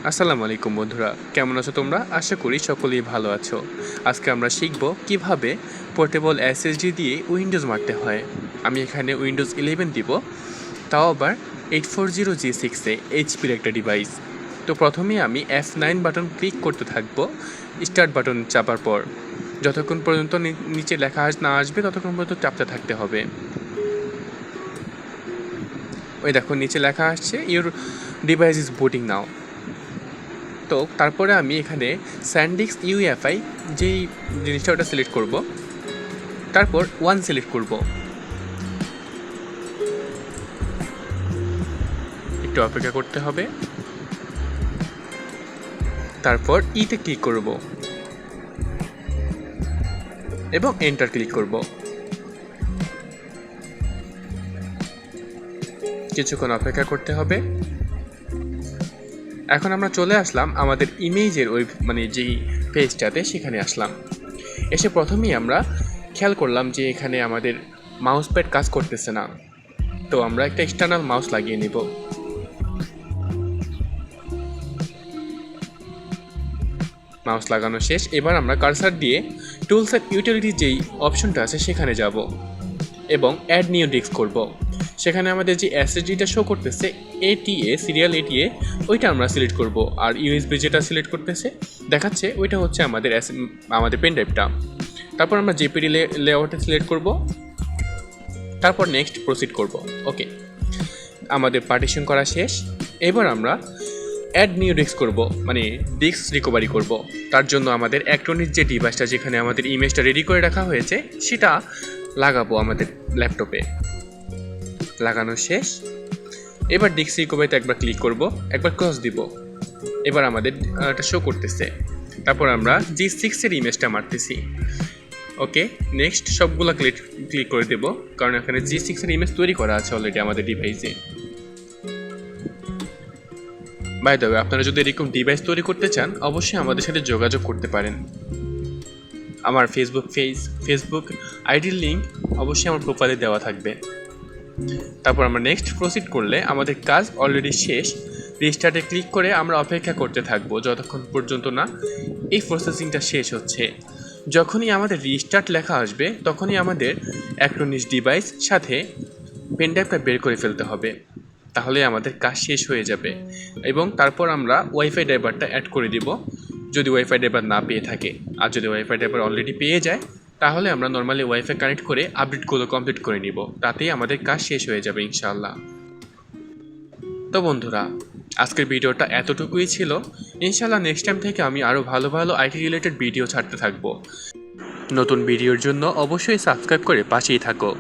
আসসালামু আলাইকুম বন্ধুরা, কেমন আছো তোমরা? আশা করি সকলেই ভালো আছো। আজকে আমরা শিখব কিভাবে পোর্টেবল এসএসডি দিয়ে উইন্ডোজ মারতে হয়। আমি এখানে উইন্ডোজ 11 দিব, তাও আবার 840G6 এইচপির একটা ডিভাইস। তো প্রথমেই আমি F9 বাটন ক্লিক করতে থাকবো স্টার্ট বাটন চাপার পর। যতক্ষণ পর্যন্ত নিচে লেখা না আসবে ততক্ষণ পর্যন্ত চাপতে থাকতে হবে। ওই দেখো নিচে লেখা আসছে ইউর ডিভাইস ইজ বুটিং নাও। তো তারপরে আমি এখানে স্যান্ডিক্স ইউএফআই যেই জিনিসটা ওটা সিলেক্ট করব, তারপর 1 সিলেক্ট করব। একটু অপেক্ষা করতে হবে, তারপর ইতে ক্লিক করব এবং এন্টার ক্লিক করব। কিছুক্ষণ অপেক্ষা করতে হবে। এখন আমরা চলে আসলাম আমাদের ইমেজের ওই যেই পেজটাতে, সেখানে আসলাম। এসে প্রথমেই আমরা খেয়াল করলাম যে এখানে আমাদের মাউস প্যাড কাজ করতেছে না। তো আমরা একটা এক্সটার্নাল মাউস লাগিয়ে নিব। মাউস লাগানো শেষ। এবার আমরা কার্সার দিয়ে টুলস অ্যান্ড ইউটিলিটি যেই অপশনটা আছে সেখানে যাব এবং অ্যাড নিউ ডিস্ক করব। সেখানে আমাদের যে এসএসডিটা শো করতেছে এটিএ সিরিয়াল এটিএ, ওইটা আমরা সিলেক্ট করব। আর ইউএসবি যেটা সিলেক্ট করতেছে দেখাচ্ছে ওইটা হচ্ছে আমাদের পেন ড্রাইভটা। তারপর আমরা জেপিডি লেআউটে সিলেক্ট করব, তারপর নেক্সট প্রসিড করব। ওকে, আমাদের পার্টিশন করা শেষ। এবার আমরা অ্যাড নিউ ডিস্ক করব, ডিস্ক রিকভারি করব। তার জন্য আমাদের ইলেকট্রনিক যে ডিভাইসটা যেখানে আমাদের ইমেজটা রেডি করে রাখা হয়েছে সেটা লাগাবো আমাদের ল্যাপটপে। লাগানো শেষ। এবার ডিস্ক রিকভারিতে একবার ক্লিক করব, একবার ক্রস দিব। এবার আমাদের এটা শো করতেছে। তারপর আমরা G6 ইমেজটা মারতেছি। ওকে, নেক্সট সবগুলো ক্লিক করে দেব, কারণ এখানে G6 ইমেজ তৈরি করা আছে অলরেডি আমাদের ডিভাইসে। বাই দ্য ওয়ে, আপনারা যদি এরকম ডিভাইস তৈরি করতে চান অবশ্যই আমাদের সাথে যোগাযোগ করতে পারেন। আমার ফেসবুক আইডির লিঙ্ক অবশ্যই আমার প্রোফাইলে দেওয়া থাকবে। তারপর আমরা নেক্সট প্রসিড করলে আমাদের কাজ অলরেডি শেষ। রিস্টার্টে ক্লিক করে আমরা অপেক্ষা করতে থাকবো যতক্ষণ পর্যন্ত না এই প্রসেসিংটা শেষ হচ্ছে। যখনই আমাদের রিস্টার্ট লেখা আসবে তখনই আমাদের ইলেকট্রনিক ডিভাইস সাথে পেনড্রাইভটা বের করে ফেলতে হবে, তাহলে আমাদের কাজ শেষ হয়ে যাবে। এবং তারপর আমরা ওয়াইফাই ড্রাইভারটা অ্যাড করে দিব যদি ওয়াইফাই ড্রাইভার না পেয়ে থাকে। আর যদি ওয়াইফাই ড্রাইভার অলরেডি পেয়ে যায় তাহলে আমরা নর্মালি ওয়াইফাই কানেক্ট করে আপডেটগুলো কমপ্লিট করে নিব, তাতেই আমাদের কাজ শেষ হয়ে যাবে ইনশাআল্লাহ। তো বন্ধুরা, আজকের ভিডিওটা এতটুকুই ছিল। ইনশাআল্লাহ নেক্সট টাইম থেকে আমি আরও ভালো ভালো আইটি রিলেটেড ভিডিও ছাড়তে থাকবো। নতুন ভিডিওর জন্য অবশ্যই সাবস্ক্রাইব করে পাশেই থাকো।